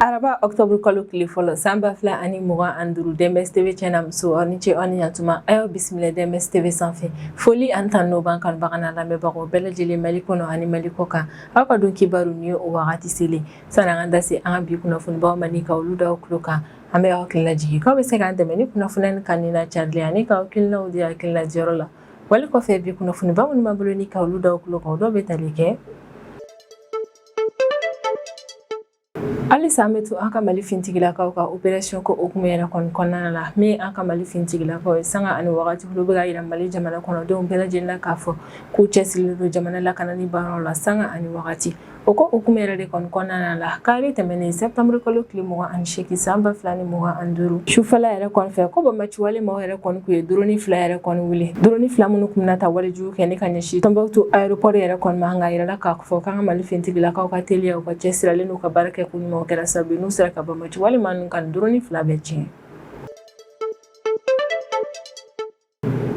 Araba Octobre kalo tile fɔlɔ san 2025 Denbes TV channel muso ni ce ani yantuma ayo bisimila Denbes TV sanfɛ foli an tan no ban kanbaga na lamɛnbagaw bɛɛ lajɛlen Mali kɔnɔ ani Mali kɔ kan aw ka don kibaru ni o wagati selen san'an ka da se an ka bi kunnafonibaw ma ni ka olu da tulo kan an bɛ aw hakili lajigi k'aw bɛ se k'an dɛmɛ ni kunnafoni kan ni na carili ani ka hakilinaw di hakili lajiyɔrɔ la wali kɔfɛ bi kunnafonibaw minnu b'an bolo ni ka olu da tulo kan dɔw bɛ tali kɛ Alisa an bɛ to an ka Mali fintigilakaw ka opération ko okumu yɛrɛ kɔnɔna la min an ka Mali fintigilakaw ye sanga ani wagati olu bɛ ka yira Mali jamana kɔnɔdenw bɛɛ lajɛlen na k'a fɔ k'u cɛsirilen don jamana lakanani baaraw la sanga ani wagati o ko okumu yɛrɛ de kɔnɔna la kari tɛmɛnen septembre kalo tile 28 san 2025 sufɛla yɛrɛ kɔnfɛ ko Bamaci wale maaw yɛrɛ kɔni kun ye drone fila yɛrɛ kɔni wuli drone fila minnu kun bɛna ta walejugu kɛ ni ka ɲɛsin Tombouctou aéroport yɛrɛ kɔni ma hanga yirala k'a fɔ k'an ka Mali fintigilakaw ka teliya u ka cɛsiralen n'u ka baara kɛ kun ɲuman kɛra sababu n'u sera ka Bamaci wale maa ninnu ka drone fila bɛɛ tiɲɛ.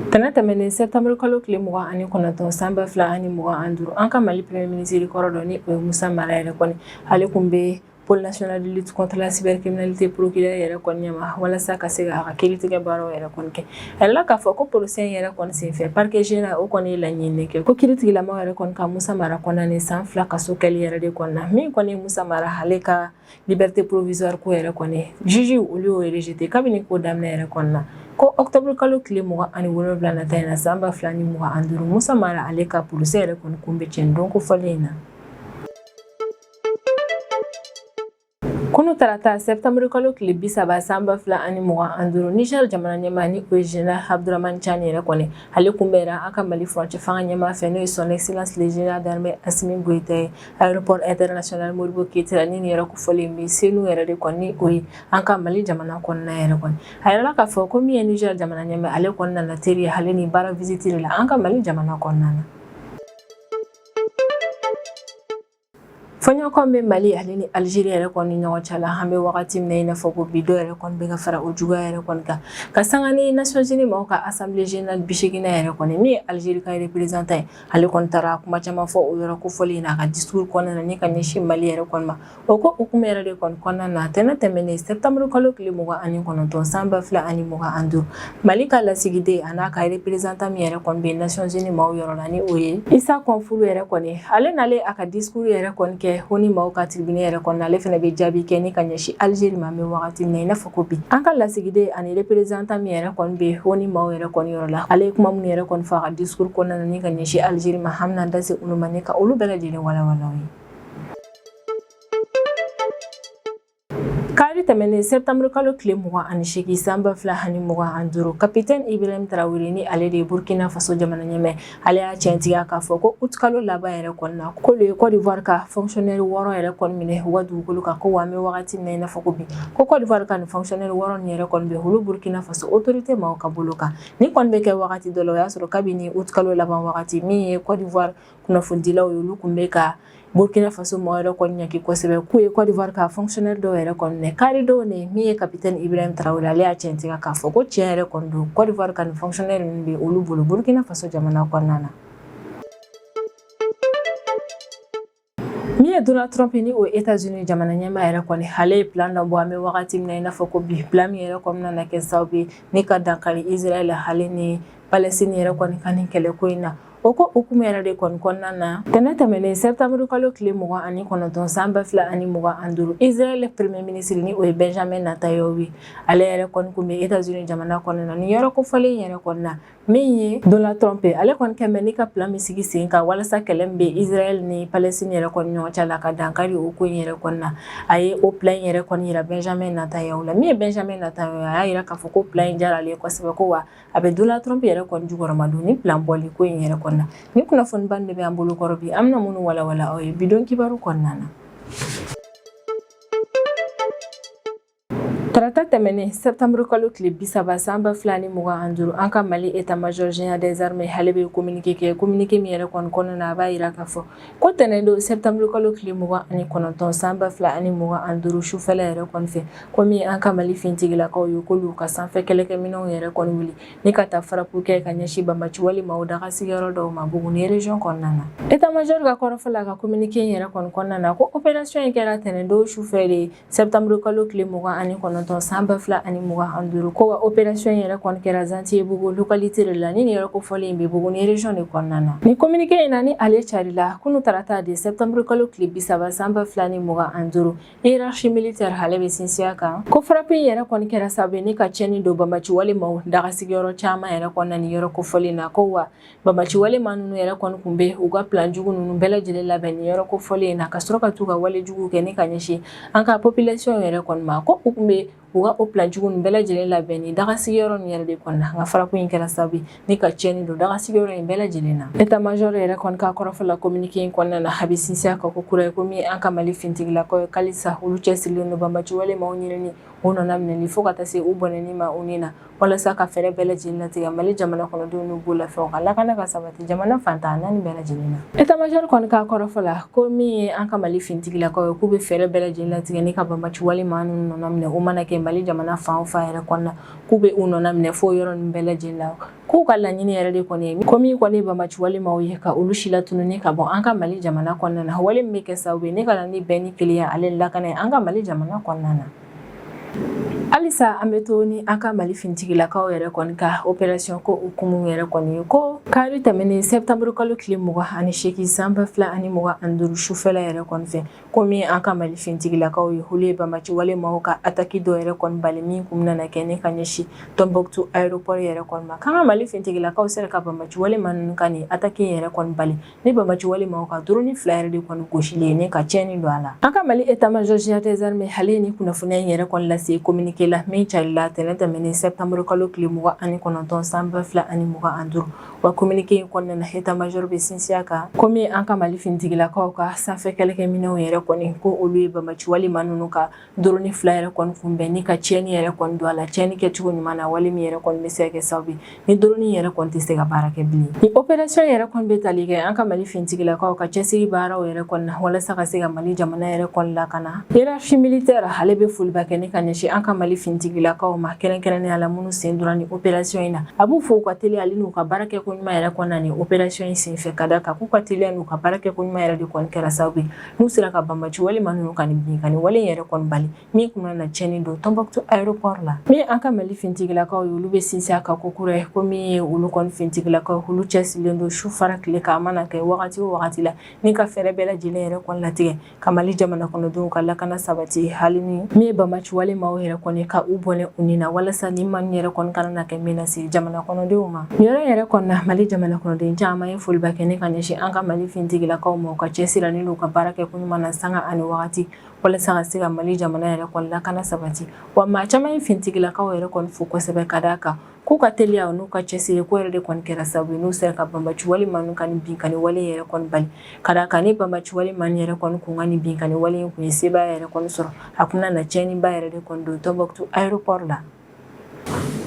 Tɛnɛ tɛmɛnen septembre kalo tile 29 san 2025 an ka Mali premier ministre kɔrɔ dɔ ni o ye Musa Mara yɛrɛ kɔni ale kun bɛ Pôle national de lutte contre la cybercriminalité procureur yɛrɛ kɔni ɲɛma walasa ka se ka kiiritigɛ baaraw yɛrɛ kɔni kɛ a yɛrɛla k'a fɔ ko procès yɛrɛ kɔni senfɛ parquet général o kɔni ye laɲini kɛ ko kiiritigilamaw yɛrɛ kɔni ka Musa Mara kɔnɔna san 2 kaso kɛli yɛrɛ de kɔnɔna min kɔni ye Musa Mara ale ka liberté provisoire ko yɛrɛ kɔni juge olu y'o rejeté kabini ko daminɛ yɛrɛ kɔnɔna ko octobre kalo tile 27 nata in na san 2025 Musa Mara ale ka procès yɛrɛ kɔni kun bɛ tiɲɛ don ko fɔlen in na. Kunu tarata septembre kalo tile 30 san 2025 Niger jamana ɲɛmaa ni o ye général Abdourahmane Tiani yɛrɛ kɔni ale kunbɛnra an ka Mali frontière fanga ɲɛmaa fɛ n'o ye son excellence le général d'armée Assimi Goïta ye aéroport international Modibo Keïta la ni nin yɛrɛ kofɔlen bɛ senu yɛrɛ de kɔni o ye an ka Mali jamana kɔnɔna yɛrɛ kɔni a yɛrɛla k'a fɔ ko min ye Niger jamana ɲɛmaa ale kɔni nana teriya ale ni baara visite de la an ka Mali jamana kɔnɔna na. Fɔɲɔgɔnkɔ bɛ Mali ale ni Algérie yɛrɛ kɔni ni ɲɔgɔn cɛ la an bɛ wagati min na i n'a fɔ ko bi dɔ yɛrɛ kɔni bɛ ka fara o juguya yɛrɛ kɔni kan ka sanga ni Nations Unies maaw ka assemblée générale 80 yɛrɛ kɔni min ye Algérie ka représentant ye ale kɔni taara kuma caman fɔ o yɔrɔ kofɔli in na a ka discours kɔnɔna na ni ka ɲɛsin Mali yɛrɛ kɔni ma o ko hukumu yɛrɛ de kɔni kɔnɔna na tɛnɛ tɛmɛnen septembre kalo tile 29 san 2025 Mali ka lasigiden a n'a ka représentant min yɛrɛ kɔni bɛ Nations Unies maaw yɔrɔ la ni o ye Issa Konfulu yɛrɛ kɔni ale n'ale a ka discours yɛrɛ kɔni kɛ honi maaw ka tribune yɛrɛ kɔnɔna ale fana bɛ jaabi kɛ ni ka ɲɛsin Algérie ma bɛ wagati min na i n'a fɔ ko bi an ka lasigiden ani représentant min yɛrɛ kɔni bɛ honi maaw yɛrɛ kɔni yɔrɔ la ale ye kuma minnu yɛrɛ kɔni fɔ a ka discours kɔnɔna na ni ka ɲɛsin Algérie ma an bɛna da se olu ma ni ka olu bɛɛ lajɛlen walawala ye. Kari tɛmɛnen septembre kalo tile 28 san 2025 capitaine Ibrahim Traoré ni ale de ye Burkina Faso jamana ɲɛmaa ale y'a tiɲɛtigiya k'a fɔ ko août kalo laban yɛrɛ kɔnɔna k'olu ye Côte d'Ivoire ka fonctionnaire 6 yɛrɛ kɔni minɛ u ka dugukolo kan ko wa an bɛ wagati min na i n'a fɔ ko bi ko Côte d'Ivoire ka nin fonctionnaire 6 nin yɛrɛ kɔni bɛ olu Burkina Faso autorité maaw ka bolo kan ni kɔni bɛ kɛ wagati dɔ la o y'a sɔrɔ kabini août kalo laban wagati min ye Côte d'Ivoire kunnafonidilaw ye olu kun bɛ ka Burkina Faso maaw yɛrɛ kɔni ɲaki kosɛbɛ k'u ye Côte d'Ivoire ka fonctionnaire dɔw yɛrɛ kɔni minɛ kari dɔw ne min ye capitaine Ibrahim Traoré ale y'a tiɲɛtigiya k'a fɔ ko tiɲɛ yɛrɛ kɔni don Côte d'Ivoire ka nin fonctionnaire ninnu bɛ olu bolo Burkina Faso jamana kɔnɔna na. Min ye Donald Trump ni o États-Unis jamana ɲɛmaa yɛrɛ kɔni ale ye plan dɔ bɔ an bɛ wagati min na i n'a fɔ ko bi plan min yɛrɛ kɔni nana kɛ sababu ye ni ka dankari Israël ale ni Palestine yɛrɛ kɔni ka nin kɛlɛko in na o ko hukumu yɛrɛ de kɔni kɔnɔna na tɛnɛ tɛmɛnen septembre kalo tile 29 san 2025 Israël premier ministre ni o ye Benjamin Netanyahu ye ale yɛrɛ kɔni kun bɛ États-Unis jamana kɔnɔna na ni yɔrɔ kofɔlen yɛrɛ kɔnɔna na min ye Donald Trump ale kɔni kɛmɛ ni ka plan min sigi sen kan walasa kɛlɛ min bɛ Israël ni Palestine yɛrɛ kɔni ɲɔgɔn cɛ la ka dankari o ko in yɛrɛ kɔnɔna na a ye o plan yɛrɛ kɔni yira Benjamin Netanyahu la min ye Benjamin Netanyahu a y'a yira k'a fɔ ko plan in diyara ale kosɛbɛ ko wa a bɛ Donald Trump yɛrɛ kɔni jukɔrɔma don ni plan bɔli ko in yɛrɛ kɔnɔna na ni kunnafoniba de bɛ an bolo kɔrɔ bi an bɛna minnu walawala aw ye bidon kibaru kɔnɔna na. Tarata tɛmɛnen septembre kalo tile 30 san 2025 an ka Mali état-major général des armées hale bɛ communiqué kɛ communiqué min yɛrɛ kɔni kɔnɔna na a b'a yira k'a fɔ ko tɛnɛndon septembre kalo tile 29 san 2025 sufɛla yɛrɛ kɔni fɛ komi an ka Mali fintigilakaw ye k'olu ka sanfɛ kɛlɛkɛminɛnw yɛrɛ kɔni wuli ni ka taa farapu kɛ ka ɲɛsin Banbaci walima daga sigiyɔrɔ dɔw ma Buguni région kɔnɔna na. État-major ka kɔrɔfɔ la ka communiqué yɛrɛ kɔni kɔnɔna na ko opération in kɛra tɛnɛndon sufɛ de septembre kalo tile 29 san 2025 ko wa opération yɛrɛ kɔni kɛra Zantiyebugu localité de la ni yɛrɛ kofɔlen bɛ Buguni région de kɔnɔna na. Ni communiqué in na ni ale carila kunu tarata de septembre kalo tile 30 san 2025 hiérarchie militaire hale bɛ sinsiya kan ko frappe yɛrɛ kɔni kɛra sababu ni ka tiɲɛni don Banbaci walima daga sigiyɔrɔ caman yɛrɛ kɔnɔna ni yɔrɔ kofɔlen na ko wa Banbaci walima ninnu yɛrɛ kɔni kun bɛ u ka plan jugu ninnu bɛɛ lajɛlen labɛn ni yɔrɔ kofɔlen na ka sɔrɔ ka t'u ka wale jugu kɛ ni ka ɲɛsin an ka population yɛrɛ kɔni ma ko u kun bɛ u ka o plan jugu ninnu bɛɛ lajɛlen labɛn ni daga sigiyɔrɔ nin yɛrɛ de kɔnɔna nka frappe in kɛra sababu ni ka tiɲɛni don daga sigiyɔrɔ in bɛɛ lajɛlen na. État-major yɛrɛ kɔni ka kɔrɔfɔ la communiqué in kɔnɔna na a bɛ sinsiya kan ko kura ye komi an ka Mali fintigilakaw ye halisa olu cɛsirilen don Banbaci walima ɲinini u nana minɛli fo ka taa se u bɔnɛni ma u ni na walasa ka fɛɛrɛ bɛɛ lajɛlen latigɛ Mali jamana kɔnɔdenw n'u b'u lafɛnw ka lakana ka sabati jamana fantan naani bɛɛ lajɛlen na. État-major kɔni ka kɔrɔfɔ la ko min ye an ka Mali fintigilakaw ye k'u bɛ fɛɛrɛ bɛɛ lajɛlen latigɛ ni ka Banbaci walima ninnu nɔnɔ minɛ u mana kɛ Mali jamana fan o fan yɛrɛ kɔnɔna k'u bɛ u nɔnɔ minɛ fo yɔrɔ ninnu bɛɛ lajɛlen la k'u ka laɲini yɛrɛ de kɔni ye komi kɔni Banbaci walimaw ye ka olu si latununi ka bɔ an ka Mali jamana kɔnɔna na wale min bɛ kɛ sababu ye ni ka na ni bɛn ni kelenya ale lakana ye an ka Mali jamana kɔnɔna na. Halisa an bɛ to ni an ka Mali fintigilakaw yɛrɛ kɔni ka opération ko hukumu yɛrɛ kɔni ye ko kari tɛmɛnen septembre kalo tile 28 san 2025 sufɛla yɛrɛ kɔni fɛ komi an ka Mali fintigilakaw ye olu ye Banbaci walimaw ka attaque dɔ yɛrɛ kɔni bali min kun bɛna kɛ ni ka ɲɛsin Tombouctou aéroport yɛrɛ kɔni ma k'an ka Mali fintigilakaw sera ka Banbaci walima ninnu ka nin attaque yɛrɛ kɔni bali ni Banbaci walimaw ka drone fila yɛrɛ de kɔni gosilen ni ka tiɲɛni don a la. An ka Mali état-major général des armées hale ni kunnafoniya in yɛrɛ kɔni lase communiqué la min carila tɛnɛ tɛmɛnen septembre kalo tile 29 san 2025 wa communiqué in kɔnɔna na état-major bɛ sinsiya kan komi an ka Mali fintigilakaw ka sanfɛ kɛlɛkɛminɛnw yɛrɛ kɔni ko olu ye Banbaci walima ninnu ka drone fila yɛrɛ kɔni kunbɛn ni ka tiɲɛni yɛrɛ kɔni don a la tiɲɛni kɛcogo ɲuman na wale min yɛrɛ kɔni bɛ se ka kɛ sababu ni drone yɛrɛ kɔni tɛ se ka baara kɛ bilen. Ni opération yɛrɛ kɔni bɛ tali kɛ an ka Mali fintigilakaw ka cɛsiri baaraw yɛrɛ kɔni na walasa ka se ka Mali jamana yɛrɛ kɔni lakana hiérarchie militaire hale bɛ foliba kɛ ni ka ɲɛsin an ka Mali fintigilakaw ma kɛrɛnkɛrɛnnenya la minnu sen donna ni opération in na a b'u fo u ka teliya hali n'u ka baarakɛ ko ɲuman yɛrɛ kɔnɔna ni opération in senfɛ ka da kan k'u ka teliya n'u ka baarakɛ ko ɲuman yɛrɛ de kɔni kɛra sababu ye n'u sera ka Banbaci walima ninnu ka nin bin ka nin wale yɛrɛ kɔni bali min kun na tiɲɛni don Tombouctou aéroport la min an ka Mali fintigilakaw ye olu bɛ sinsiya kan ko kura ye ko min ye olu kɔni fintigilakaw olu cɛsirilen don su fara tile kan a mana kɛ wagati o wagati la ni ka fɛɛrɛ bɛɛ lajɛlen yɛrɛ kɔni latigɛ ka Mali jamana kɔnɔdenw ka lakana sabati hali ni min ye Banbaci walimaw yɛrɛ kɔni ka u bɔnɛ u ni na walasa ni man yɛrɛ kɔni kana na kɛ min lase jamana kɔnɔdenw ma yɔrɔ yɛrɛ kɔni na Mali jamana kɔnɔden caman ye foliba kɛ ni ka ɲɛsin an ka Mali fintigilakaw ma u ka cɛsiri n'u ka baara kɛ ko ɲuman na sanga ani wagati walasa ka se ka Mali jamana yɛrɛ kɔni lakana sabati wa maa caman ye fintigilakaw yɛrɛ kɔni fo kosɛbɛ ka d'a kan k'u ka teliya n'u ka cɛsiri ko yɛrɛ de kɔni kɛra sababu ye n'u sera ka Banbaci walima ninnu ka nin bin ka nin wale yɛrɛ kɔni bali ka d'a kan ni Banbaci walima nin yɛrɛ kɔni kun ka nin bin ka nin wale in kun ye sebaaya yɛrɛ kɔni sɔrɔ a kun na tiɲɛniba yɛrɛ de kɔni don Tombouctou aéroport la.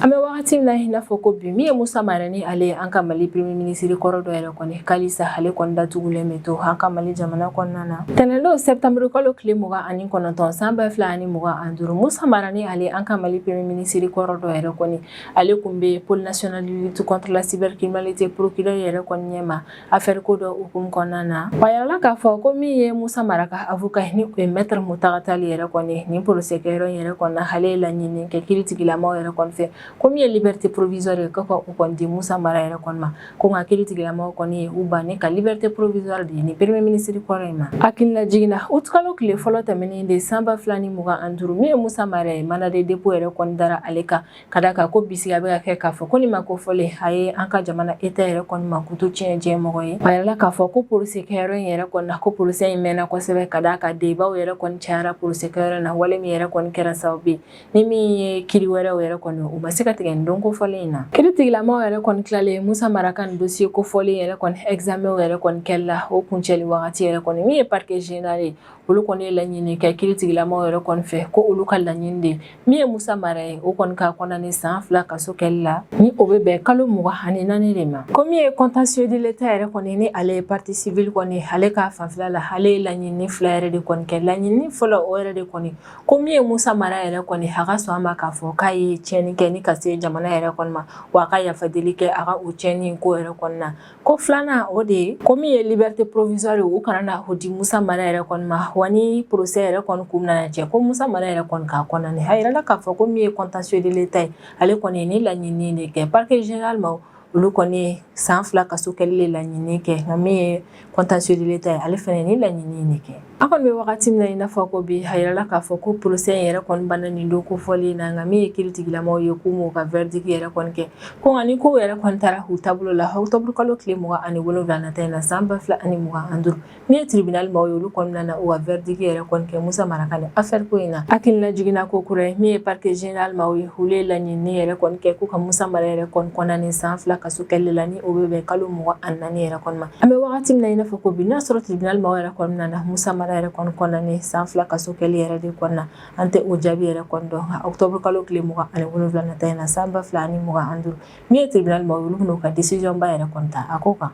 An bɛ wagati min na i n'a fɔ ko bi min ye Musa Mara ni ale ye an ka Mali premier ministre kɔrɔ dɔ yɛrɛ kɔni halisa ale kɔni datugulen bɛ to an ka Mali jamana kɔnɔna na tɛnɛndon septembre kalo tile 29 san 2025 Musa Mara ni ale an ka Mali premier ministre kɔrɔ dɔ yɛrɛ kɔni ale kun bɛ pôle national de lutte contre la cybercriminalité procureur yɛrɛ kɔni ɲɛma affaire ko dɔ hukumu kɔnɔna na wa yirala k'a fɔ ko min ye Musa Mara ka avocat ni o ye maître Mutaga Tall yɛrɛ kɔni ni procès kɛyɔrɔ in yɛrɛ kɔni na ale ye laɲini kɛ kiiritigilamaw yɛrɛ kɔni fɛ ko min ye liberté provisoire ye ka u kɔni di Musa Mara yɛrɛ kɔni ma ko nka kiiritigilamaw kɔni ye u ban ne ka liberté provisoire de ye ni premier ministre kɔrɔ in ma hakilila jiginna août kalo tile fɔlɔ tɛmɛnen de san 2025 min ye Musa Mara ye mandat de dépôt yɛrɛ kɔni dara ale kan ka da kan ko bisigi a bɛ ka kɛ k'a fɔ ko nin ma ko fɔlen a ye an ka jamana état yɛrɛ kɔni ma kutu tiɲɛ diɲɛmɔgɔ ye a yirala k'a fɔ ko procès kɛyɔrɔ in yɛrɛ kɔni na ko procès in mɛnna kosɛbɛ ka da kan débat yɛrɛ kɔni cayara procès kɛyɔrɔ in na wale min yɛrɛ kɔni kɛra sababu ye ni min ye kiiri wɛrɛw yɛrɛ kɔni u ma se se ka tigɛ don ko fɔlen na kiri tigilamaw yɛrɛ kɔni tilalen Musa Mara ka dossier ko fɔlen yɛrɛ kɔni examen yɛrɛ kɔni kɛla o kuncɛli wagati yɛrɛ kɔni min ye parquet général ye olu kɔni ye laɲini kɛ kiri tigilamaw yɛrɛ kɔni fɛ ko olu ka laɲini de min ye Musa Mara ye o kɔni ka kɔnɔni san 2 kaso kɛli la ni o bɛ bɛn kalo 24 de ma ko min ye contentieux de l'état yɛrɛ kɔni ni ale ye partie civile kɔni ale ka fanfɛla la ale ye laɲini 2 yɛrɛ de kɔni kɛ laɲini fɔlɔ o yɛrɛ de kɔni ko min ye Musa Mara yɛrɛ kɔni a ka sɔn a ma k'a fɔ k'a ye tiɲɛni kɛ ni ka se jamana yɛrɛ kɔni ma wa a ka yafa deli kɛ a ka o tiɲɛni ko yɛrɛ kɔni na ko filanan o de ye ko min ye liberté provisoire ye u kana na o di Musa Mara yɛrɛ kɔni ma wa ni procès yɛrɛ kɔni kun bɛna cɛ ko Musa Mara yɛrɛ kɔni k'a kɔnɔna a yirala k'a fɔ ko min ye contentieux de l'état ye ale kɔni ye ni laɲini de kɛ parquet général ma olu kɔni ye san 2 kaso kɛli de laɲini kɛ nka min ye contentieux de l'état ye ale fɛnɛ ni laɲini de kɛ an kɔni bɛ wagati min na i n'a fɔ ko bi a yirala k'a fɔ ko procès yɛrɛ kɔni banna nin don ko fɔlen na nka min ye kiiritigilamaw ye k'u m'u ka verdict yɛrɛ kɔni kɛ ko nka ni kow yɛrɛ kɔni taara u taabolo la octobre kalo tile 27 nata in na san 2025 min ye tribunal maaw ye olu kɔni nana u ka verdict yɛrɛ kɔni kɛ Musa Mara ka affaire ko in na hakilina jiginna ko kura ye min ye parquet général maaw ye olu ye laɲini yɛrɛ kɔni kɛ k'u ka Musa Mara yɛrɛ kɔni kɔnɔna san 2 kaso kɛli la ni o bɛ bɛn kalo 24 yɛrɛ kɔni ma an bɛ wagati min na i n'a fɔ ko bi n'a sɔrɔ tribunal maaw yɛrɛ kɔni nana Musa Mara yɛrɛ kɔni kɔnɔna san 2 kaso kɛli yɛrɛ de kɔni na an tɛ o jaabi yɛrɛ kɔni dɔn nka octobre kalo tile 27 nata in na san 2025 min ye tribunal maaw ye olu bɛn'u ka décision ba yɛrɛ kɔni ta a ko kan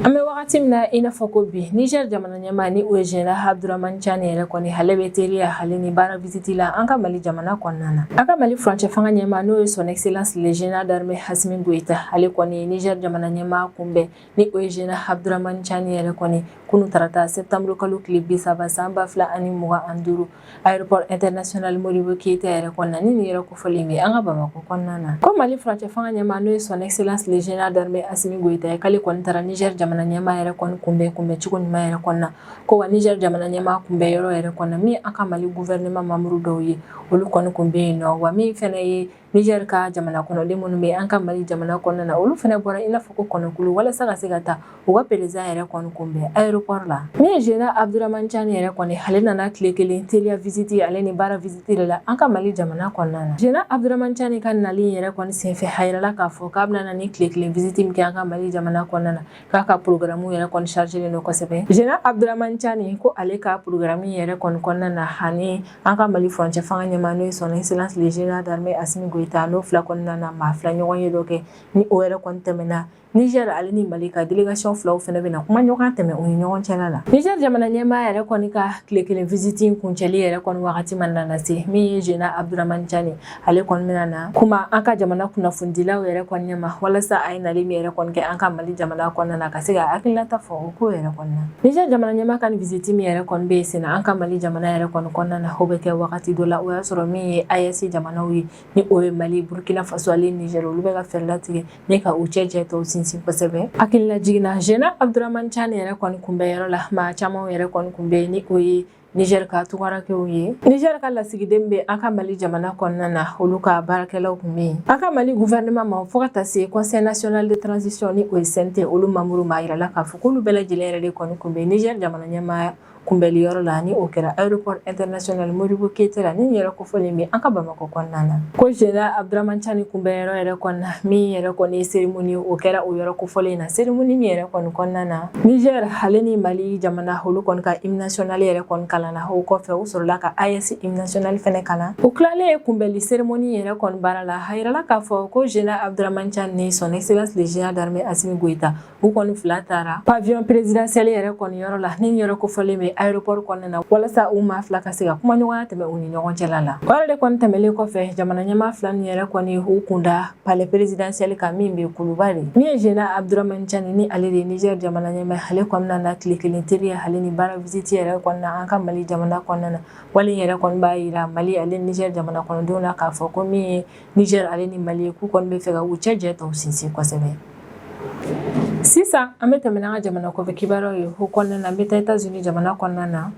an bɛ wagati min na i n'a fɔ ko bi Niger jamana ɲɛmaa ni o ye Général Abdramane Tchani yɛrɛ kɔni ale bɛ teriya ale ni baara visite la an ka Mali jamana kɔnɔna na an ka Mali furancɛ fanga ɲɛmaa n'o ye son excellence le général d'armée Assimi Goïta ale kɔni ye Niger jamana ɲɛmaa kunbɛn ni o ye Général Abdramane Tchani yɛrɛ kɔni kunu tarata septembre kalo tile 30 san 2025 aéroport international Modibo Keïta yɛrɛ kɔnɔna ni nin yɛrɛ kofɔlen bɛ an ka Bamako kɔnɔna na ko Mali furancɛ fanga ɲɛmaa n'o ye son excellence le général d'armée Assimi Goïta ye k'ale kɔni taara Niger jamana ɲɛmaa yɛrɛ kɔni kunbɛn cogo ɲuman yɛrɛ kɔnɔna ko wa Niger jamana ɲɛmaa kunbɛn yɔrɔ yɛrɛ kɔnɔna min an ka Mali gouvernement membre dɔw ye olu kɔni kun bɛ yen nɔ wa min fɛnɛ ye Niger ka jamana kɔnɔden minnu bɛ an ka Mali jamana kɔnɔna na olu fɛnɛ bɔra i n'a fɔ ko kɔnɔkulu walasa ka se ka taa u ka président yɛrɛ kɔni kunbɛn aéroport la min ye Général Abdramane Tchani yɛrɛ kɔni ale nana tile kelen teriya visite ale ni baara visite de la an ka Mali jamana kɔnɔna na Général Abdramane Tchani ka nali yɛrɛ kɔni senfɛ a yirala k'a fɔ k'a bɛna ni tile kelen visite min kɛ an ka Mali jamana kɔnɔna na k'a ka programme yɛrɛ kɔni chargé len don kosɛbɛ Général Abdramane Tchani ko ale ka programme yɛrɛ kɔni kɔnɔna na ani an ka Mali furancɛ fanga ɲɛmaa n'o ye son excellence le général d'armée Assimi Goïta n'o fila kɔnɔna na maa fila ɲɔgɔn ye dɔ kɛ ni o yɛrɛ kɔni tɛmɛna Niger ale ni Mali ka délégation filaw fɛnɛ bɛna kuma ɲɔgɔn tɛmɛ u ni ɲɔgɔn cɛla la Niger jamana ɲɛmaa yɛrɛ kɔni ka tile kelen visite kuncɛli yɛrɛ kɔni wagati man nana se min ye Général Abdramane Tchani ale kɔni bɛna na kuma an ka jamana kunnafonidilaw yɛrɛ kɔni ɲɛma walasa a ye nali min yɛrɛ kɔni kɛ an ka Mali jamana kɔnɔna na ka se ka hakilinata fɔ o ko yɛrɛ kɔni na Niger jamana ɲɛmaa ka visite min yɛrɛ kɔni bɛ sen na an ka Mali jamana yɛrɛ kɔni kɔnɔna na o bɛ kɛ wagati dɔ la o y'a sɔrɔ min ye AES jamanaw ye ni o ye Mali Burkina Faso ale Niger olu bɛ ka fɛɛrɛ latigɛ ni ka u cɛ tɔw sinsin kosɛbɛ hakilila jiginna Général Abdramane Tchani yɛrɛ kɔni kunbɛnyɔrɔ la maa caman yɛrɛ kɔni kunbɛn ni o ye Niger ka tugarakɛw ye Niger ka lasigiden bɛ an ka Mali jamana kɔnɔna na olu ka baarakɛlaw kun bɛ yen an ka Mali gouvernement ma fo ka taa se conseil national de transition ni o ye CNT olu membre ma yirala k'a fɔ k'olu bɛɛ lajɛlen yɛrɛ de kɔni kunbɛn Niger jamana ɲɛmaa kunbɛli yɔrɔ la ni o kɛra aéroport international Modibo Keïta la ni yɛrɛ kofɔlen bɛ an ka Bamako kɔnɔna na ko Général Abdramane Tchani kunbɛnyɔrɔ yɛrɛ kɔnɔna min yɛrɛ kɔni ye cérémonie o kɛra o yɔrɔ kofɔlen na cérémonie min yɛrɛ kɔni kɔnɔna na Niger ale ni Mali jamana olu kɔni ka hymne national yɛrɛ kɔni kalanna o kɔfɛ u sɔrɔla ka AES hymne national fɛnɛ kalan o tilalen kunbɛli cérémonie yɛrɛ kɔni baara la a yirala k'a fɔ ko Général Abdramane Tchani ni son excellence le général d'armée Assimi Goïta u kɔni fila taara pavillon présidentiel yɛrɛ kɔni yɔrɔ la ni yɔrɔ kofɔlen bɛ aéroport kɔnɔna na walasa u maa fila ka se ka kuma ɲɔgɔnya tɛmɛ u ni ɲɔgɔn cɛla la o yɛrɛ de kɔni tɛmɛlen kɔfɛ jamana ɲɛmaa fila ni yɛrɛ kɔni u kunda palais présidentiel kan min bɛ Kuluba de min ye Général Abdramane Tchani ni ale de Niger jamana ɲɛmaa ale kɔnɔna na tile kelen teriya ale ni baara visite yɛrɛ kɔnɔna an ka Mali jamana kɔnɔna na wali yɛrɛ kɔni b'a yira Mali ale Niger jamana kɔnɔdenw na k'a fɔ ko min ye Niger ale ni Mali ye k'u kɔni bɛ fɛ ka u cɛ tɔw sinsin kosɛbɛ sisan an bɛ tɛmɛ an ka jamana kɔfɛ kibaruyaw ye o kɔnɔna na an bɛ taa États-Unis jamana kɔnɔna na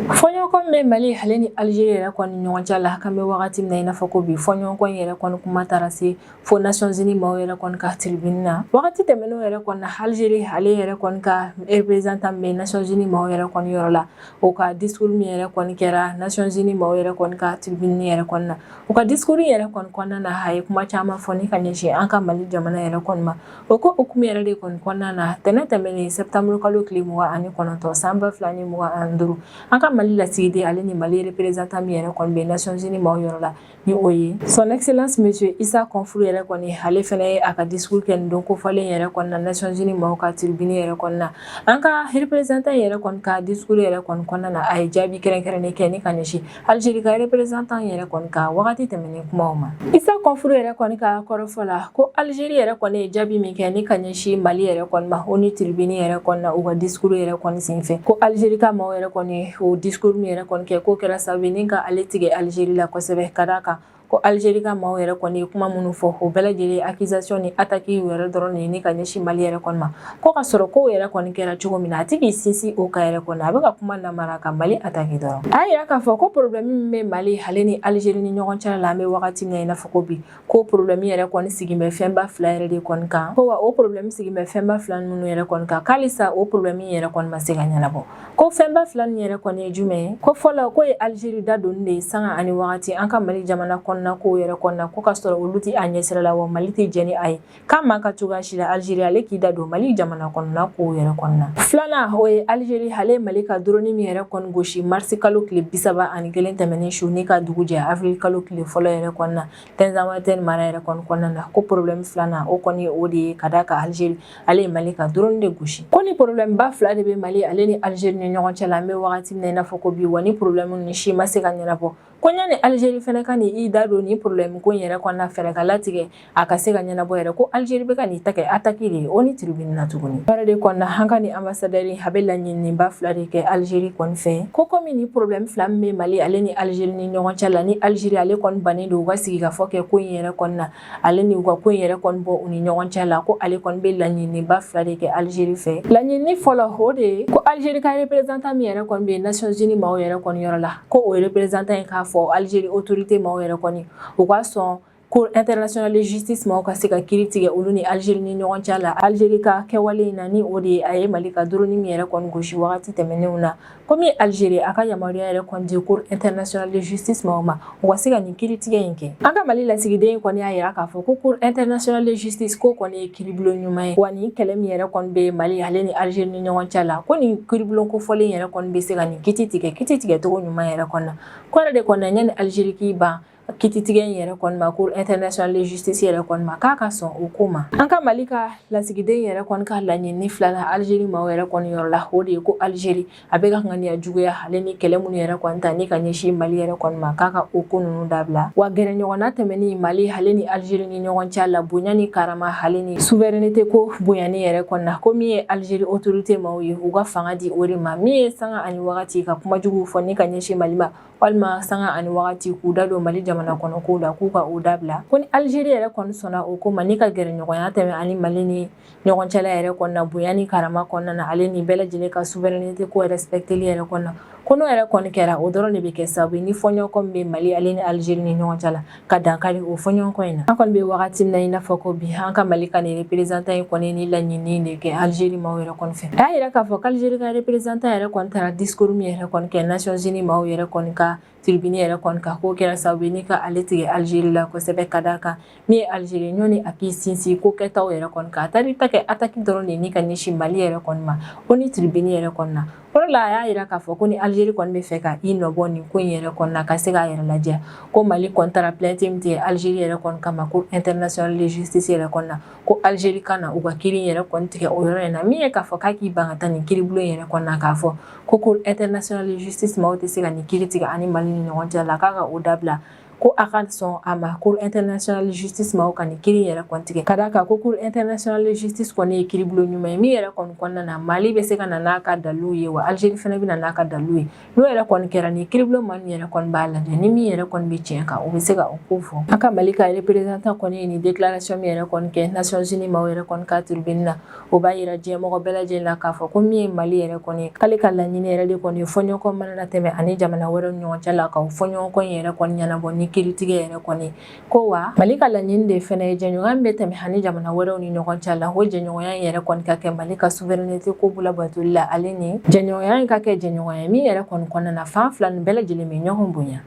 fɔɲɔgɔn fɔɲɔgɔnkɔ min bɛ Mali ale ni Algérie yɛrɛ kɔni ɲɔgɔn cɛ la kan bɛ wagati min na i n'a fɔ ko bi fɔɲɔgɔnkɔ in yɛrɛ kɔni kuma taara se fo Nations Unies maaw yɛrɛ kɔni ka tribune na wagati tɛmɛnenw yɛrɛ kɔni na Algérie ale yɛrɛ kɔni ka représentant min bɛ Nations Unies maaw yɛrɛ kɔni yɔrɔ la o ka discours min yɛrɛ kɔni kɛra Nations Unies maaw yɛrɛ kɔni ka tribune yɛrɛ kɔni na o ka discours yɛrɛ kɔni kɔnɔna na a ye kuma caman fɔ ni ka ɲɛsin an ka Mali jamana yɛrɛ kɔni ma o ko hukumu yɛrɛ de kɔni kɔnɔna na tɛnɛn tɛmɛnen septembre kalo tile 29 san 2025 an ka Mali lasigiden ale ni Mali représentant min yɛrɛ kɔni bɛ Nations Unies maaw yɔrɔ la ni o ye son excellence monsieur Issa Konfuru yɛrɛ kɔni ale fɛnɛ ye a ka discours kɛ nin don kofɔlen yɛrɛ kɔni na Nations Unies maaw ka tribune yɛrɛ kɔni na an ka représentant yɛrɛ kɔni ka discours yɛrɛ kɔni kɔnɔna na a ye jaabi kɛrɛnkɛrɛnnen kɛ ni ka ɲɛsin Algérie ka représentant yɛrɛ kɔni ka wagati tɛmɛnen kumaw ma Issa Konfuru yɛrɛ kɔni ka kɔrɔfɔ la ko Algérie yɛrɛ kɔni ye jaabi min kɛ ni ka ɲɛsin Mali yɛrɛ kɔni ma o ni tribune yɛrɛ kɔni na u ka discours yɛrɛ kɔni senfɛ ko Algérie ka maaw yɛrɛ kɔni o discours min yɛrɛ kɔni kɛ ko kɛra sababu ni ka ale tigɛ Algérie la kosɛbɛ ka d'a kan ko Algérie ka maaw yɛrɛ kɔni ye kuma minnu fɔ o bɛɛ lajɛlen accusation ni attaque yɛrɛ dɔrɔn de ni ka ɲɛsin Mali yɛrɛ kɔni ma ko ka sɔrɔ ko yɛrɛ kɔni kɛra cogo min na a tɛ k'i sinsin o ka yɛrɛ kɔni a bɛ ka kuma lamara ka Mali attaque dɔrɔn a y'a yira k'a fɔ ko problème min bɛ Mali ale ni Algérie ni ɲɔgɔn cɛ la an bɛ wagati min na i n'a fɔ ko bi ko problème yɛrɛ kɔni sigin bɛ fɛnba fila yɛrɛ de kɔni kan ko wa o problème sigin bɛ fɛnba fila minnu yɛrɛ kɔni kan k'alisa o problème yɛrɛ kɔni ma se ka ɲɛnabɔ ko fɛnba fila nin yɛrɛ kɔni ye jumɛn ye ko fɔlɔ ko ye Algérie da donni de ye sanga ani wagati an ka Mali jamana kɔnɔna ko yɛrɛ kɔnɔna ko ka sɔrɔ olu tɛ a ɲɛsira la wa Mali tɛ jɛn ni a ye k'a man ka cogoya si la Algérie ale k'i da don Mali jamana kɔnɔna ko yɛrɛ kɔnɔna filanan o ye Algérie ale Mali ka drone min yɛrɛ kɔni gosi mars kalo tile 31 tɛmɛnen su ni ka dugu jɛ avril kalo tile fɔlɔ yɛrɛ kɔnɔna Tinzawatène mara yɛrɛ kɔni kɔnɔna na ko problème filanan o kɔni o de ye ka d'a kan Algérie ale ye Mali ka drone de gosi ko ni problème ba fila de bɛ Mali ale ni Algérie ni ɲɔgɔn cɛ la an bɛ wagati min na i n'a fɔ ko bi wa ni problème ni si ma se ka ɲɛnabɔ ko ɲani Algérie fɛnɛ ka ni i da don ni problème ko in yɛrɛ kɔnɔna fɛrɛ ka latigɛ a ka se ka ɲɛnabɔ yɛrɛ ko Algérie bɛ ka nin ta kɛ attaque de ye o ni tribune na tuguni baara de kɔnɔna an ka ni ambassadeur a bɛ laɲiniba fila de kɛ Algérie kɔni fɛ ko komi ni problème fila min bɛ Mali ale ni Algérie ni ɲɔgɔn cɛ la ni Algérie ale kɔni bannen don u ka sigi ka fɔ kɛ ko in yɛrɛ kɔnɔna ale ni u ka ko in yɛrɛ kɔni bɔ u ni ɲɔgɔn cɛ la ko ale kɔni bɛ laɲiniba fila de kɛ Algérie fɛ laɲini fɔlɔ o de ye ko Algérie ka représentant min yɛrɛ kɔni bɛ Nations Unies maaw yɛrɛ kɔni yɔrɔ la ko o représentant in k'a fɔ Algérie autorité maaw yɛrɛ kɔni u ka sɔn Cour internationale de justice maaw ka se ka kiiri tigɛ olu ni Algérie ni ɲɔgɔn cɛ la Algérie ka kɛwale in na ni o de ye a ye Mali ka drone min yɛrɛ kɔni gosi wagati tɛmɛnenw na komi Algérie a ka yamaruya yɛrɛ kɔni di Cour internationale de justice maaw ma u ka se ka nin kiiri tigɛ in kɛ an ka Mali lasigiden kɔni y'a yira k'a fɔ ko Cour internationale de justice ko kɔni ye kiiribulon ɲuman ye wa nin kɛlɛ min yɛrɛ kɔni bɛ Mali ale ni Algérie ni ɲɔgɔn cɛ la ko nin kiiribulon kofɔlen yɛrɛ kɔni bɛ se ka nin kiti tigɛ cogo ɲuman yɛrɛ kɔni na ko yɛrɛ de kɔni na yanni Algérie k'i ban kititigɛ in yɛrɛ kɔni ma Cour internationale de justice yɛrɛ kɔni ma k'a ka sɔn o ko ma an ka Mali ka lasigiden yɛrɛ kɔni ka laɲini filanan Algérie maaw yɛrɛ kɔni yɔrɔ la o de ye ko Algérie a bɛ ka ŋaniya juguya ale ni kɛlɛ minnu yɛrɛ kɔni ta ni ka ɲɛsin Mali yɛrɛ kɔni ma k'a ka o ko ninnu dabila wa gɛrɛ ɲɔgɔnna tɛmɛni Mali ale ni Algérie ni ɲɔgɔn cɛ la bonya ni karama ale ni souveraineté ko bonyani yɛrɛ kɔni na ko min ye Algérie autorité maaw ye u ka fanga di o de ma min ye sanga ani wagati ka kuma jugu fɔ ni ka ɲɛsin Mali ma walima sanga ani wagati k'u da don Mali jamana kɔnɔ ko la k'u ka o dabila ko ni Algérie yɛrɛ kɔni sɔnna o ko ma ni ka gɛrɛ ɲɔgɔnya tɛmɛ ani Mali ni ɲɔgɔn cɛla yɛrɛ kɔnɔ na bonya ni karama kɔnɔna na ale ni bɛɛ lajɛlen ka souveraineté ko respecteli yɛrɛ kɔnɔ ko n'o yɛrɛ kɔni kɛra o dɔrɔn de bɛ kɛ sababu ni fɔɲɔgɔnkɔ min bɛ Mali ale ni Algérie ni ɲɔgɔn cɛ la ka dankari o fɔɲɔgɔnkɔ in na an kɔni bɛ wagati min na i n'a fɔ ko bi an ka Mali ka nin représentant in kɔni ni laɲini de kɛ Algérie maaw yɛrɛ kɔni fɛ a y'a yira k'a fɔ k'Algérie ka représentant yɛrɛ kɔni taara discours min yɛrɛ kɔni kɛ Nations Unies maaw yɛrɛ kɔni ka tribune yɛrɛ kɔni ka ko kɛra sababu ni ka ale tigɛ Algérie la kosɛbɛ ka d'a kan min ye Algérie ɲɔni a k'i sinsin ko kɛtaw yɛrɛ kɔni ka a taara ta kɛ attaque dɔrɔn de ni ka ɲɛsin Mali yɛrɛ kɔni ma o ni tribune yɛrɛ kɔni na o de la a y'a yira k'a fɔ ko ni Algérie kɔni bɛ fɛ ka i nɔbɔ nin ko in yɛrɛ kɔni na ka se k'a yɛrɛ lajɛ ko Mali kɔni taara plainte min tigɛ Algérie yɛrɛ kɔni kama Cour internationale de justice yɛrɛ kɔni na ko Algérie ka na u ka kiiri yɛrɛ kɔni tigɛ o yɔrɔ in na min ye k'a fɔ k'a k'i ban ka taa nin kiiribulon yɛrɛ kɔni na k'a fɔ ko Cour internationale de justice maaw tɛ se ka nin kiiri tigɛ ani Mali ni ɲɔgɔn cɛ la k'a ka o dabila ko a ka sɔn a ma Cour internationale de justice ma o ka nin kiiri yɛrɛ kɔni tigɛ ka d'a kan ko Cour internationale de justice kɔni ye kiiribulon ɲuman ye min yɛrɛ kɔni kɔnɔna na Mali bɛ se ka na n'a ka dalilu ye wa Algérie fana bɛ na n'a ka dalilu ye n'o yɛrɛ kɔni kɛra ni kiiribulon ma nin yɛrɛ kɔni b'a lajɛ ni min yɛrɛ kɔni bɛ tiɲɛ kan o bɛ se ka o ko fɔ an ka Mali ka représentant kɔni ye nin déclaration min yɛrɛ kɔni kɛ Nations Unies ma o yɛrɛ kɔni ka tribune na o b'a yira diɲɛmɔgɔ bɛɛ lajɛlen la k'a fɔ ko min ye Mali yɛrɛ kɔni k'ale ka laɲini yɛrɛ de kɔni fɔɲɔgɔnkɔ mana na tɛmɛ ani jamana wɛrɛw ni ɲɔgɔn cɛ la ka fɔɲɔgɔnkɔ in yɛrɛ kɔni ɲɛnabɔ ni kiiritigɛ yɛrɛ kɔni ko wa Mali ka laɲini de fɛnɛ ye jɛɲɔgɔnya bɛ tɛmɛ ani jamana wɛrɛw ni ɲɔgɔn cɛ la o jɛɲɔgɔnya in yɛrɛ kɔni ka kɛ Mali ka souveraineté ko labatoli la ale ni jɛɲɔgɔnya in ka kɛ jɛɲɔgɔnya min yɛrɛ kɔni kɔnɔna na fan fila nin bɛɛ lajɛlen bɛ ɲɔgɔn bonya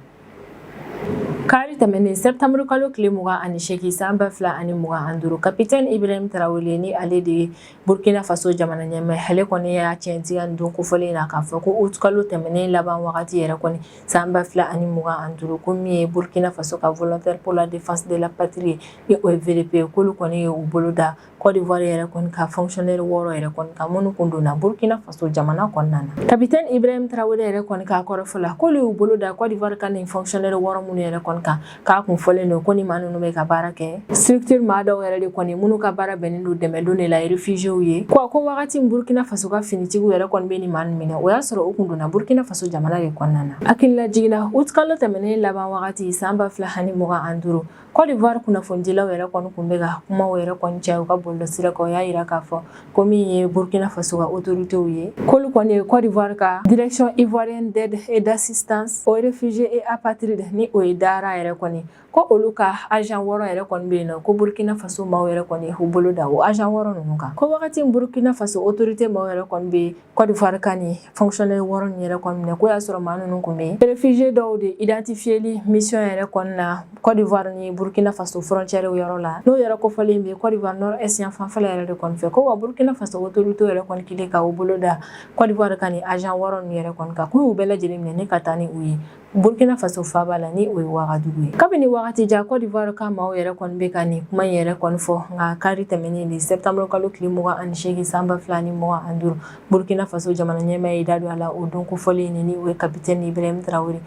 Kari tɛmɛnen septembre kalo tile 28 san 2025 capitaine Ibrahim Traoré ni ale de ye Burkina Faso jamana ɲɛmaa ale kɔni y'a tiɲɛtigiya nin don kofɔlen na k'a fɔ ko août kalo tɛmɛnen laban wagati yɛrɛ kɔni san 2025 ko min ye Burkina Faso ka volontaire pour la défense de la patrie ni o ye VDP k'olu kɔni ye u bolo da Côte d'Ivoire yɛrɛ kɔni ka fonctionnaire 6 yɛrɛ kɔni ka minnu kun donna Burkina Faso jamana kɔnɔna na capitaine Ibrahim Traoré yɛrɛ kɔni k'a kɔrɔfɔ la k'olu y'u bolo da Côte d'Ivoire ka nin fonctionnaire 6 minnu yɛrɛ kɔni kan k'a kun fɔlen don ko ni maa ninnu bɛ ka baara kɛ structure maa dɔw yɛrɛ de kɔni minnu ka baara bɛnnen don dɛmɛdon de la réfugiés ye ko wagati min Burkina Faso ka finitigiw yɛrɛ kɔni bɛ ni maa ninnu minɛ o y'a sɔrɔ u kun donna Burkina Faso jamana de kɔnɔna na hakilila jiginna août kalo tɛmɛnen laban wagati san 2025 Côte d'Ivoire kunnafonidilaw yɛrɛ kɔni kun bɛ ka kumaw yɛrɛ kɔni caya u ka bɔlɔlɔsira kan o y'a yira k'a fɔ ko min ye Burkina Faso ka autoritéw ye k'olu kɔni ye Côte d'Ivoire ka direction ivoirienne d'aide et d'assistance aux réfugiés et apatrides ni o ye dara yɛrɛ kɔni ko olu ka agent 6 yɛrɛ kɔni bɛ yen nɔ ko Burkina Faso maaw yɛrɛ kɔni u bolo da o agent 6 ninnu kan ko wagati Burkina Faso autorité maaw yɛrɛ kɔni bɛ Côte d'Ivoire ka ni fonctionnaire 6 nin yɛrɛ kɔni minɛ ko y'a sɔrɔ maa ninnu kun bɛ réfugiés dɔw de identifieli mission yɛrɛ kɔni na Côte d'Ivoire ni Burkina Faso frontière yɔrɔ la n'o yɛrɛ kofɔlen bɛ Côte d'Ivoire nord est yan fanfɛla yɛrɛ de kɔni fɛ ko wa Burkina Faso autorité yɛrɛ kɔni kelen ka u bolo da Côte d'Ivoire ka ni agent 6 nin yɛrɛ kɔni kan k'u y'u bɛɛ lajɛlen minɛ ni ka taa ni u ye Burkina Faso faaba la ni o ye Ouagadougou ye kabini wagati jan Côte d'Ivoire ka maaw yɛrɛ kɔni bɛ ka nin kuma in yɛrɛ kɔni fɔ nka kari tɛmɛnen de septembre kalo tile 28 san 2025 Burkina Faso jamana ɲɛmaa ye da don a la o don kofɔlen ni o ye capitaine Ibrahim Traoré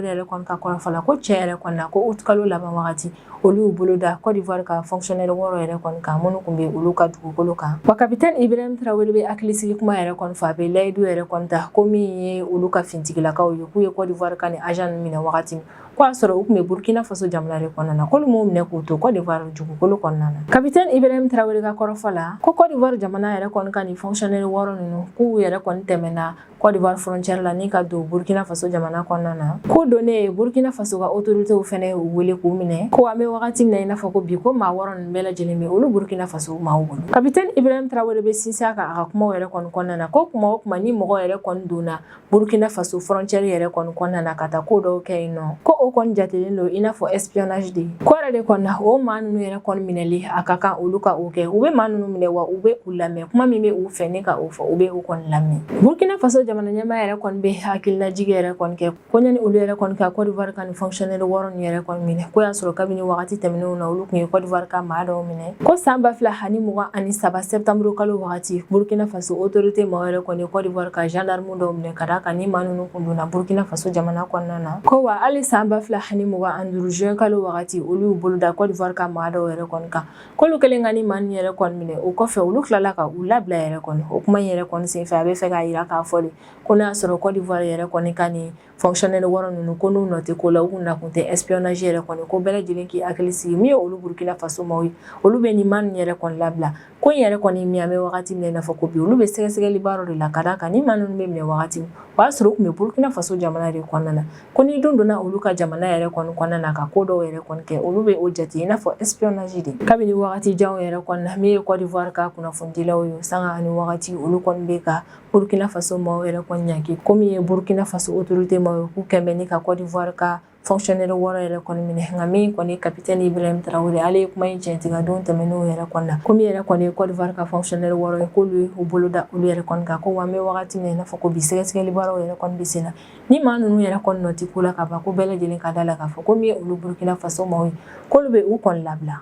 yɛrɛ kɔni ka kɔrɔfɔ la ko cɛ yɛrɛ kɔni na ko août kalo laban wagati olu y'u bolo da Côte d'Ivoire ka fonctionnaire 6 yɛrɛ kɔni kan minnu kun bɛ olu ka dugukolo kan wa capitaine Ibrahim Traoré bɛ hakilisigi kuma yɛrɛ kɔni fɔ a bɛ layidu yɛrɛ kɔni ta ko min ye olu ka fintigilakaw ye k'u ye Côte d'Ivoire ka ni agent minɛ wagati min ko a sɔrɔ u kun bɛ Burkina Faso jamana de kɔnɔna na k'olu m'u minɛ k'u to Côte d'Ivoire dugukolo kɔnɔna na capitaine Ibrahim Traoré ka kɔrɔfɔ la ko Côte d'Ivoire jamana yɛrɛ kɔni ka ni fonctionnaire 6 ninnu k'u yɛrɛ kɔni tɛmɛna Côte d'Ivoire frontière la ni ka don Burkina Faso jamana kɔnɔna na ko donnen Burkina Faso ka autoritéw fɛnɛ y'u wele k'u minɛ ko an bɛ wagati min na i n'a fɔ ko bi ko maa 6 ninnu bɛɛ lajɛlen bɛ olu Burkina Faso maaw bolo capitaine Ibrahim Traoré bɛ sinsin a kan a ka kumaw yɛrɛ kɔni kɔnɔna na ko kuma o kuma ni mɔgɔ yɛrɛ kɔni donna Burkina Faso frontière yɛrɛ kɔni kɔnɔna na ka taa ko dɔw kɛ yen nɔ ko o kɔni jatelen don i n'a fɔ espionnage de ko yɛrɛ de kɔni na o maa ninnu yɛrɛ kɔni minɛli a ka kan olu ka o kɛ u bɛ maa ninnu minɛ wa u bɛ u lamɛn kuma min bɛ u fɛ ne ka o fɔ u bɛ u kɔni lamɛn Burkina Faso jamana ɲɛmaa yɛrɛ kɔni bɛ hakililajigi yɛrɛ kɔni kɛ ko ɲani olu yɛrɛ kɔni ka Côte d'Ivoire ka ni fonctionnaire 6 nin yɛrɛ kɔni minɛ ko y'a sɔrɔ kabini wagati tɛmɛnenw na olu kun ye Côte d'Ivoire ka maa dɔw minɛ ko san 2023 septembre kalo wagati Burkina Faso autorité maaw yɛrɛ kɔni Côte d'Ivoire ka gendarme dɔw minɛ ka d'a kan ni maa ninnu kun donna Burkina Faso jamana kɔnɔna na ko wa hali san 2025 juin kalo wagati olu y'u bolo da Côte d'Ivoire ka maa dɔw yɛrɛ kɔni kan k'olu kelen ka ni maa ninnu yɛrɛ kɔni minɛ o kɔfɛ olu tilala ka u labila yɛrɛ kɔni o kuma in yɛrɛ kɔni senfɛ a bɛ fɛ k'a yira k'a fɔ de ko n'a y'a sɔrɔ Côte d'Ivoire yɛrɛ kɔni ka ni fonctionnaire 6 ninnu ko n'u nɔ tɛ ko la u kun nakun tɛ espionnage yɛrɛ kɔni ko bɛɛ lajɛlen k'i hakili sigi min ye olu Burkina Faso maaw ye olu bɛ nin maa ninnu yɛrɛ kɔni labila ko in yɛrɛ kɔni min an bɛ wagati min na i n'a fɔ ko bi olu bɛ sɛgɛsɛgɛli baaraw de la ka d'a kan ni maa ninnu bɛ minɛ wagati min o y'a sɔrɔ u kun bɛ Burkina Faso jamana de kɔnɔna na ko ni don donna olu ka jamana yɛrɛ kɔni kɔnɔna na ka ko dɔw yɛrɛ kɔni kɛ olu bɛ o jate i n'a fɔ espionnage de kabini wagati janw yɛrɛ kɔni na min ye Côte d'Ivoire ka kunnafonidilaw ye sanga ani wagati olu kɔni bɛ ka Burkina Faso maaw yɛrɛ kɔni ɲanki ko min ye Burkina Faso autorité maaw ye k'u kɛmɛ ni ka Côte d'Ivoire ka fonctionnaire 6 yɛrɛ kɔni minɛ nka min kɔni capitaine Ibrahim Traoré ale ye kuma in tiɲɛtigiya don tɛmɛnenw yɛrɛ kɔni na ko min yɛrɛ kɔni ye Côte d'Ivoire ka fonctionnaire 6 ye k'olu ye u bolo da olu yɛrɛ kɔni kan ko wa an bɛ wagati min na i n'a fɔ ko bi sɛgɛsɛgɛli baaraw yɛrɛ kɔni bɛ sen na ni maa ninnu yɛrɛ kɔni nɔ tɛ ko la ka ban ko bɛɛ lajɛlen ka da la k'a fɔ ko min ye olu Burkina Faso maaw ye k'olu bɛ u kɔni labila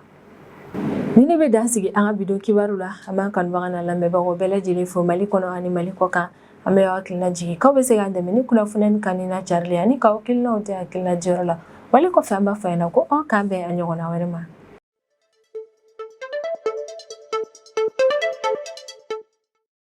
ni ne bɛ dan sigi an ka bidon kibaru la an b'an kanubaga n'a lamɛnbagaw bɛɛ lajɛlen fo Mali kɔnɔ ani Mali kɔ kan an bɛ aw hakilina jigin k'aw bɛ se k'an dɛmɛ ni kunnafoniya ni kan ni na carili ani k'aw hakilinaw tɛ hakilina jɔyɔrɔ la wale kɔfɛ an b'a fɔ ɲɛna ko k'an bɛn a ɲɔgɔnna wɛrɛ ma